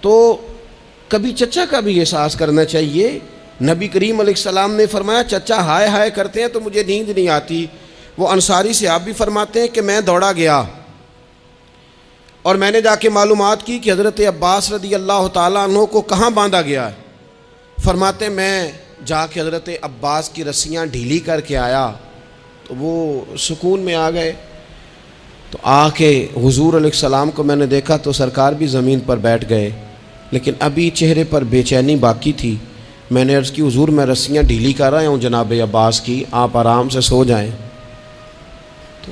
تو کبھی چچا کا بھی احساس کرنا چاہیے۔ نبی کریم علیہ السلام نے فرمایا چچا ہائے ہائے کرتے ہیں تو مجھے نیند نہیں آتی۔ وہ انصاری صحابی بھی فرماتے ہیں کہ میں دوڑا گیا اور میں نے جا کے معلومات کی کہ حضرت عباس رضی اللہ تعالیٰ عنہ کو کہاں باندھا گیا ہے۔ فرماتے ہیں میں جا کے حضرت عباس کی رسیاں ڈھیلی کر کے آیا تو وہ سکون میں آ گئے۔ تو آ کے حضور علیہ السلام کو میں نے دیکھا تو سرکار بھی زمین پر بیٹھ گئے، لیکن ابھی چہرے پر بے چینی باقی تھی۔ میں نے عرض کی حضور میں رسیاں ڈھیلی کر رہا ہوں جناب عباس کی، آپ آرام سے سو جائیں۔ تو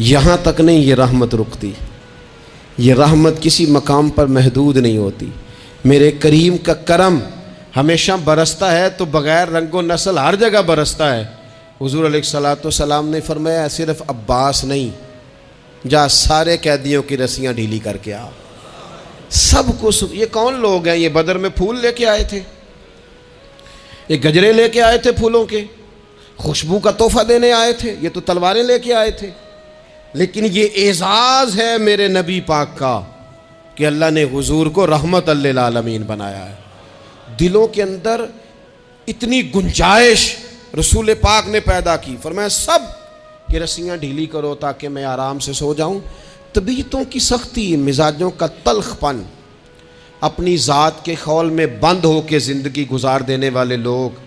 یہاں تک نہیں یہ رحمت رکتی، یہ رحمت کسی مقام پر محدود نہیں ہوتی۔ میرے کریم کا کرم ہمیشہ برستا ہے تو بغیر رنگ و نسل ہر جگہ برستا ہے۔ حضور علیہ السلام نے فرمایا صرف عباس نہیں، جا سارے قیدیوں کی رسیاں ڈھیلی کر کے آ۔ سب کو یہ کون لوگ ہیں؟ یہ بدر میں پھول لے کے آئے تھے، یہ گجرے لے کے آئے تھے پھولوں کے، خوشبو کا تحفہ دینے آئے تھے، یہ تو تلواریں لے کے آئے تھے۔ لیکن یہ اعزاز ہے میرے نبی پاک کا کہ اللہ نے حضور کو رحمت للعالمین بنایا ہے۔ دلوں کے اندر اتنی گنجائش رسول پاک نے پیدا کی، فرمایا سب کہ رسیاں ڈھیلی کرو تاکہ میں آرام سے سو جاؤں۔ طبیعتوں کی سختی، مزاجوں کا تلخ پن، اپنی ذات کے خول میں بند ہو کے زندگی گزار دینے والے لوگ،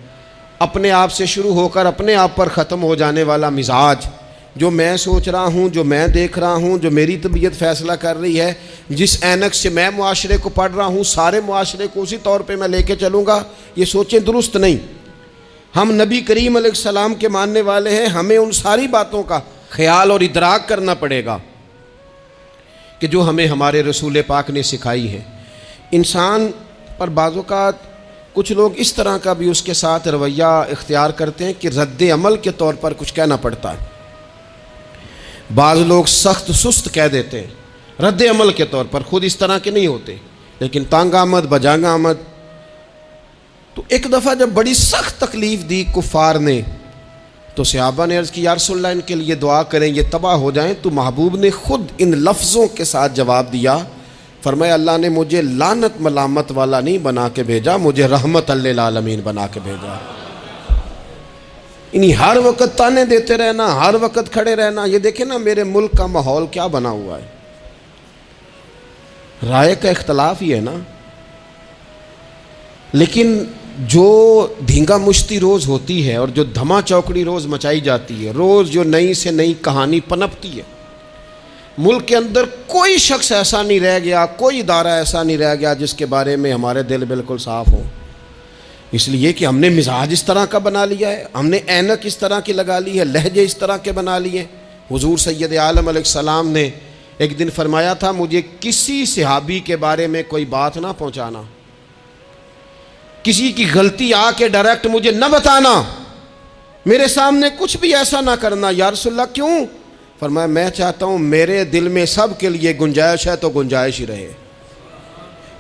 اپنے آپ سے شروع ہو کر اپنے آپ پر ختم ہو جانے والا مزاج، جو میں سوچ رہا ہوں، جو میں دیکھ رہا ہوں، جو میری طبیعت فیصلہ کر رہی ہے، جس اینک سے میں معاشرے کو پڑھ رہا ہوں سارے معاشرے کو اسی طور پہ میں لے کے چلوں گا، یہ سوچیں درست نہیں۔ ہم نبی کریم علیہ السلام کے ماننے والے ہیں، ہمیں ان ساری باتوں کا خیال اور ادراک کرنا پڑے گا کہ جو ہمیں ہمارے رسول پاک نے سکھائی ہے۔ انسان پر بعض اوقات کچھ لوگ اس طرح کا بھی اس کے ساتھ رویہ اختیار کرتے ہیں کہ رد عمل کے طور پر کچھ کہنا پڑتا ہے۔ بعض لوگ سخت سست کہہ دیتے ہیں رد عمل کے طور پر، خود اس طرح کے نہیں ہوتے لیکن تانگ آمد بجانگ آمد۔ تو ایک دفعہ جب بڑی سخت تکلیف دی کفار نے تو صحابہ نے عرض کی یا رسول اللہ ان کے لیے دعا کریں یہ تباہ ہو جائیں، تو محبوب نے خود ان لفظوں کے ساتھ جواب دیا، فرمایا اللہ نے مجھے لعنت ملامت والا نہیں بنا کے بھیجا، مجھے رحمت للعالمین بنا کے بھیجا۔ انہیں ہر وقت تانے دیتے رہنا، ہر وقت کھڑے رہنا، یہ دیکھیں نا میرے ملک کا ماحول کیا بنا ہوا ہے، رائے کا اختلاف ہی ہے نا، لیکن جو دھینگا مشتی روز ہوتی ہے اور جو دھما چوکڑی روز مچائی جاتی ہے، روز جو نئی سے نئی کہانی پنپتی ہے، ملک کے اندر کوئی شخص ایسا نہیں رہ گیا، کوئی ادارہ ایسا نہیں رہ گیا جس کے بارے میں ہمارے دل بالکل صاف ہوں، اس لیے کہ ہم نے مزاج اس طرح کا بنا لیا ہے، ہم نے اینک اس طرح کی لگا لی ہے، لہجے اس طرح کے بنا لیے۔ حضور سید عالم علیہ السلام نے ایک دن فرمایا تھا مجھے کسی صحابی کے بارے میں کوئی بات نہ پہنچانا، کسی کی غلطی آ کے ڈائریکٹ مجھے نہ بتانا، میرے سامنے کچھ بھی ایسا نہ کرنا۔ یا رسول اللہ کیوں؟ فرمایا میں چاہتا ہوں میرے دل میں سب کے لیے گنجائش ہے تو گنجائش ہی رہے،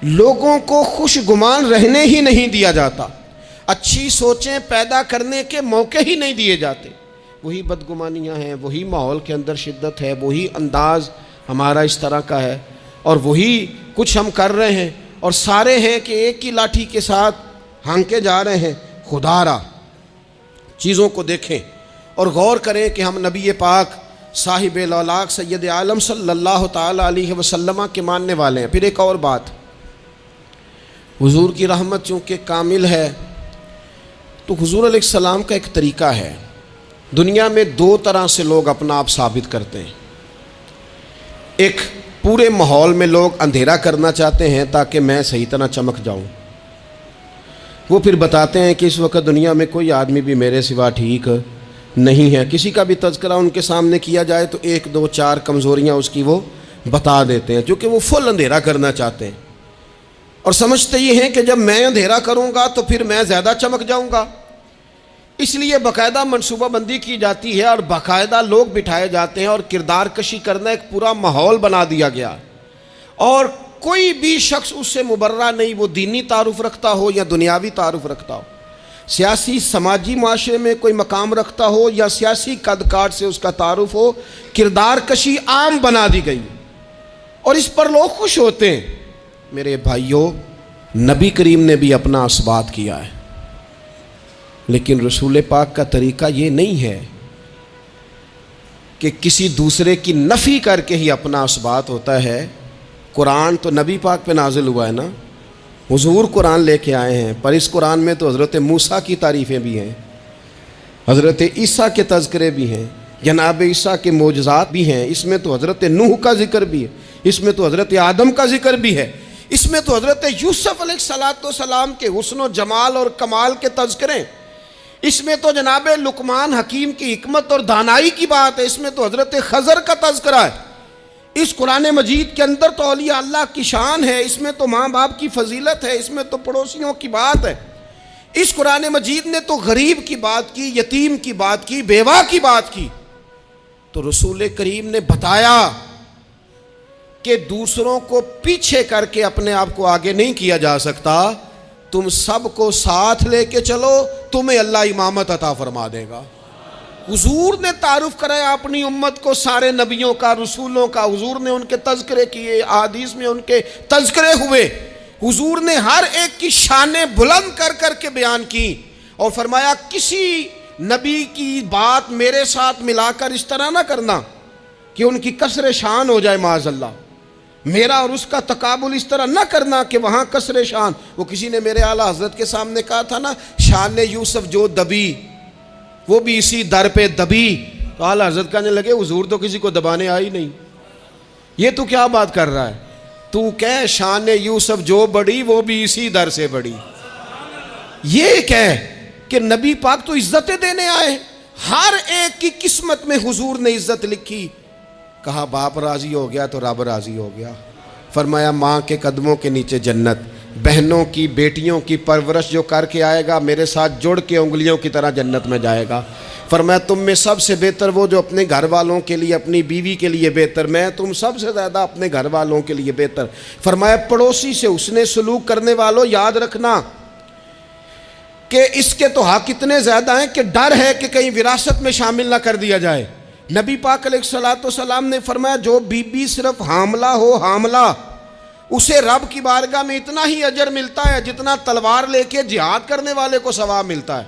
لوگوں کو خوش گمان رہنے ہی نہیں دیا جاتا، اچھی سوچیں پیدا کرنے کے موقع ہی نہیں دیے جاتے، وہی بدگمانیاں ہیں، وہی ماحول کے اندر شدت ہے، وہی انداز ہمارا اس طرح کا ہے، اور وہی کچھ ہم کر رہے ہیں، اور سارے ہیں کہ ایک ہی لاٹھی کے ساتھ ہانکے جا رہے ہیں۔ خدا را چیزوں کو دیکھیں اور غور کریں کہ ہم نبی پاک صاحب الاولاق سید عالم صلی اللہ تعالی علیہ وسلم کے ماننے والے ہیں۔ پھر ایک اور بات، حضور کی رحمت چونکہ کامل ہے تو حضور علیہ السلام کا ایک طریقہ ہے، دنیا میں دو طرح سے لوگ اپنا آپ ثابت کرتے ہیں۔ ایک پورے ماحول میں لوگ اندھیرا کرنا چاہتے ہیں تاکہ میں صحیح طرح چمک جاؤں، وہ پھر بتاتے ہیں کہ اس وقت دنیا میں کوئی آدمی بھی میرے سوا ٹھیک نہیں ہے، کسی کا بھی تذکرہ ان کے سامنے کیا جائے تو ایک دو چار کمزوریاں اس کی وہ بتا دیتے ہیں، کیونکہ وہ فل اندھیرا کرنا چاہتے ہیں اور سمجھتے یہ ہیں کہ جب میں اندھیرا کروں گا تو پھر میں زیادہ چمک جاؤں گا، اس لیے باقاعدہ منصوبہ بندی کی جاتی ہے اور باقاعدہ لوگ بٹھائے جاتے ہیں اور کردار کشی کرنا ایک پورا ماحول بنا دیا گیا، اور کوئی بھی شخص اس سے مبرہ نہیں، وہ دینی تعارف رکھتا ہو یا دنیاوی تعارف رکھتا ہو، سیاسی سماجی معاشرے میں کوئی مقام رکھتا ہو یا سیاسی قد کاٹ سے اس کا تعارف ہو، کردار کشی عام بنا دی گئی اور اس پر لوگ خوش ہوتے ہیں۔ میرے بھائیوں، نبی کریم نے بھی اپنا اثبات کیا ہے، لیکن رسول پاک کا طریقہ یہ نہیں ہے کہ کسی دوسرے کی نفی کر کے ہی اپنا اثبات ہوتا ہے۔ قرآن تو نبی پاک پہ نازل ہوا ہے نا، حضور قرآن لے کے آئے ہیں، پر اس قرآن میں تو حضرت موسیٰ کی تعریفیں بھی ہیں، حضرت عیسیٰ کے تذکرے بھی ہیں، جناب عیسیٰ کے معجزات بھی ہیں، اس میں تو حضرت نوح کا ذکر بھی ہے، اس میں تو حضرت آدم کا ذکر بھی ہے، اس میں تو حضرت یوسف علیہ السلام کے حسن و جمال اور کمال کے تذکرے، اس میں تو جناب لقمان حکیم کی حکمت اور دانائی کی بات ہے، اس میں تو حضرت خضر کا تذکرہ ہے۔ اس قرآن مجید کے اندر تو اولیاء اللہ کی شان ہے، اس میں تو ماں باپ کی فضیلت ہے، اس میں تو پڑوسیوں کی بات ہے۔ اس قرآن مجید نے تو غریب کی بات کی، یتیم کی بات کی، بیوہ کی بات کی۔ تو رسول کریم نے بتایا کہ دوسروں کو پیچھے کر کے اپنے آپ کو آگے نہیں کیا جا سکتا، تم سب کو ساتھ لے کے چلو، تمہیں اللہ امامت عطا فرما دے گا۔ حضور نے تعارف کرایا اپنی امت کو سارے نبیوں کا، رسولوں کا، حضور نے ان کے تذکرے کیے، احادیث میں ان کے تذکرے ہوئے، حضور نے ہر ایک کی شانیں بلند کر کر کے بیان کی اور فرمایا کسی نبی کی بات میرے ساتھ ملا کر اس طرح نہ کرنا کہ ان کی کسر شان ہو جائے معاذ اللہ، میرا اور اس کا تقابل اس طرح نہ کرنا کہ وہاں کسر شان۔ وہ کسی نے میرے اعلیٰ حضرت کے سامنے کہا تھا نا، شان یوسف جو دبی وہ بھی اسی در پہ دبی، تو اعلیٰ حضرت کہنے لگے حضور تو کسی کو دبانے آئی نہیں، یہ تو کیا بات کر رہا ہے، تو کہہ شان یوسف جو بڑی وہ بھی اسی در سے بڑی، یہ کہہ کہ نبی پاک تو عزتیں دینے آئے، ہر ایک کی قسمت میں حضور نے عزت لکھی۔ کہا باپ راضی ہو گیا تو رب راضی ہو گیا، فرمایا ماں کے قدموں کے نیچے جنت، بہنوں کی بیٹیوں کی پرورش جو کر کے آئے گا میرے ساتھ جڑ کے انگلیوں کی طرح جنت میں جائے گا۔ فرمایا تم میں سب سے بہتر وہ جو اپنے گھر والوں کے لیے، اپنی بیوی کے لیے بہتر، میں تم سب سے زیادہ اپنے گھر والوں کے لیے بہتر۔ فرمایا پڑوسی سے اس نے سلوک کرنے والوں یاد رکھنا کہ اس کے تو حق اتنے زیادہ ہیں کہ ڈر ہے کہ کہیں وراثت میں شامل نہ کر دیا جائے۔ نبی پاک علیہ السلام نے فرمایا جو بی بی صرف حاملہ ہو، حاملہ، اسے رب کی بارگاہ میں اتنا ہی اجر ملتا ہے جتنا تلوار لے کے جہاد کرنے والے کو ثواب ملتا ہے،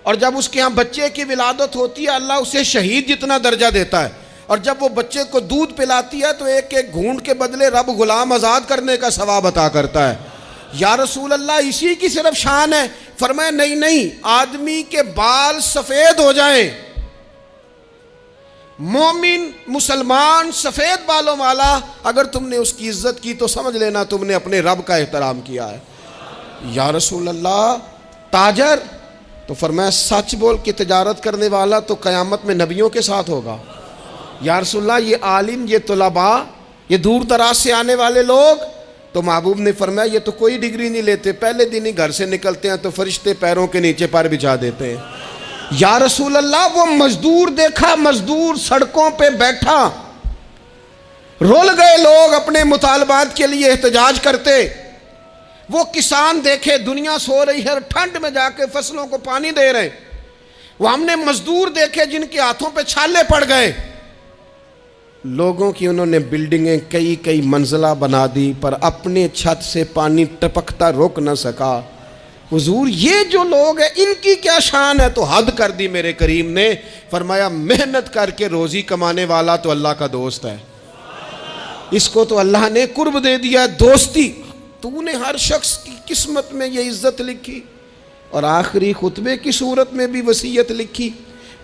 اور جب اس کے ہاں بچے کی ولادت ہوتی ہے اللہ اسے شہید جتنا درجہ دیتا ہے، اور جب وہ بچے کو دودھ پلاتی ہے تو ایک ایک گھونٹ کے بدلے رب غلام آزاد کرنے کا ثواب عطا کرتا ہے۔ یا رسول اللہ اسی کی صرف شان ہے؟ فرمایا نہیں، آدمی کے بال سفید ہو جائیں، مومن مسلمان سفید بالوں والا، اگر تم نے اس کی عزت کی تو سمجھ لینا تم نے اپنے رب کا احترام کیا ہے۔ یا رسول اللہ تاجر؟ تو فرمایا سچ بول کے تجارت کرنے والا تو قیامت میں نبیوں کے ساتھ ہوگا۔ یا رسول اللہ یہ عالم، یہ طلباء، یہ دور دراز سے آنے والے لوگ؟ تو محبوب نے فرمایا یہ تو کوئی ڈگری نہیں لیتے، پہلے دن ہی گھر سے نکلتے ہیں تو فرشتے پیروں کے نیچے پر بچھا دیتے ہیں۔ یا رسول اللہ وہ مزدور دیکھا، مزدور سڑکوں پہ بیٹھا، رول گئے لوگ اپنے مطالبات کے لیے احتجاج کرتے، وہ کسان دیکھے دنیا سو رہی ہے ٹھنڈ میں جا کے فصلوں کو پانی دے رہے، وہ ہم نے مزدور دیکھے جن کے ہاتھوں پہ چھالے پڑ گئے، لوگوں کی انہوں نے بلڈنگیں کئی منزلہ بنا دی پر اپنے چھت سے پانی ٹپکتا روک نہ سکا۔ حضور یہ جو لوگ ہیں ان کی کیا شان ہے؟ تو حد کر دی میرے کریم نے، فرمایا محنت کر کے روزی کمانے والا تو اللہ کا دوست ہے، اس کو تو اللہ نے قرب دے دیا دوستی۔ تو نے ہر شخص کی قسمت میں یہ عزت لکھی اور آخری خطبے کی صورت میں بھی وصیت لکھی۔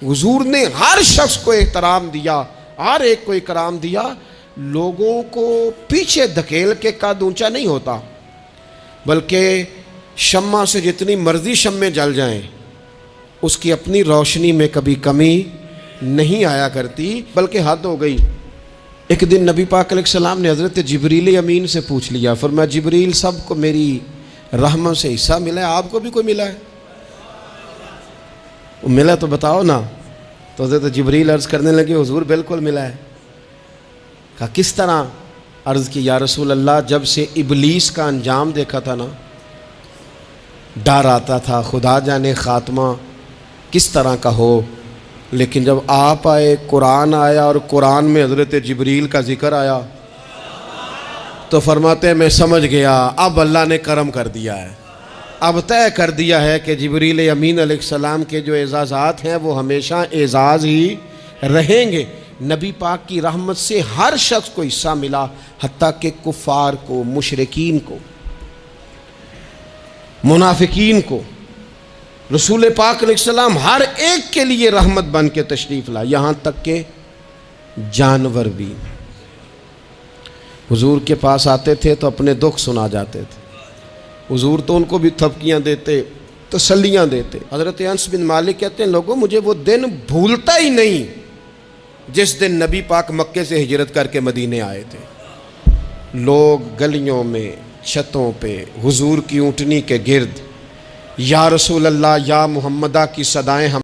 حضور نے ہر شخص کو احترام دیا، ہر ایک کو اکرام دیا۔ لوگوں کو پیچھے دھکیل کے قد اونچا نہیں ہوتا، بلکہ شمع سے جتنی مرضی شمعیں جل جائیں اس کی اپنی روشنی میں کبھی کمی نہیں آیا کرتی، بلکہ حد ہو گئی۔ ایک دن نبی پاک علیہ السلام نے حضرت جبریل امین سے پوچھ لیا، فرمایا جبریل سب کو میری رحمت سے حصہ ملا ہے، آپ کو بھی کوئی ملا ہے؟ ملا تو بتاؤ نا۔ تو حضرت جبریل عرض کرنے لگے حضور بالکل ملا ہے۔ کہا کس طرح؟ عرض کی یا رسول اللہ جب سے ابلیس کا انجام دیکھا تھا نا ڈر آتا تھا، خدا جانے خاتمہ کس طرح کا ہو، لیکن جب آپ آئے، قرآن آیا اور قرآن میں حضرت جبریل کا ذکر آیا تو فرماتے ہیں میں سمجھ گیا، اب اللہ نے کرم کر دیا ہے، اب طے کر دیا ہے کہ جبریل امین علیہ السلام کے جو اعزازات ہیں وہ ہمیشہ اعزاز ہی رہیں گے۔ نبی پاک کی رحمت سے ہر شخص کو حصہ ملا، حتیٰ کہ کفار کو، مشرکین کو، منافقین کو۔ رسول پاک علیہ السلام ہر ایک کے لیے رحمت بن کے تشریف لائے، یہاں تک کہ جانور بھی حضور کے پاس آتے تھے تو اپنے دکھ سنا جاتے تھے، حضور تو ان کو بھی تھپکیاں دیتے، تسلیاں دیتے۔ حضرت انس بن مالک کہتے ہیں لوگوں مجھے وہ دن بھولتا ہی نہیں جس دن نبی پاک مکے سے ہجرت کر کے مدینے آئے تھے۔ لوگ گلیوں میں، چھتوں پہ حضور کی اونٹنی کے گرد یا رسول اللہ یا محمدہ کی صدائیں ہم